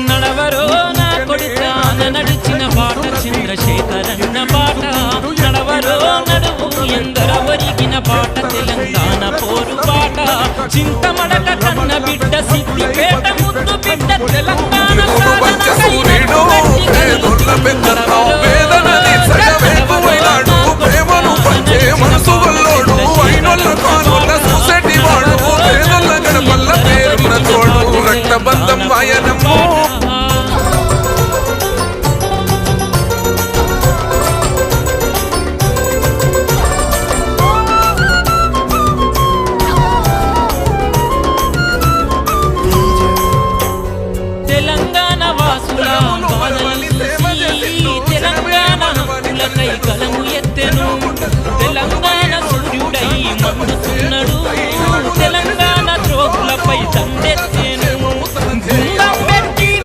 నడవరో నా కొడుకా నడిచిన బాట చంద్రశేఖరన్న బాట నడవరో నడువు ఎందర ఒరిగిన బాట తెలంగాణ పోరు బాట చింతమడక కన్న బిడ్డ సిద్దిపేట ముద్దు బిడ్డ తెలంగాణ రక్తబంధం వాయనము తెలంగాణ వాసుల తెలంగాణ హక్కులకై గలము ఎత్తెను తెలంగాణ సూర్యుడై మండుతున్నాడు తెలంగాణ ద్రోహులపై దండెత్తే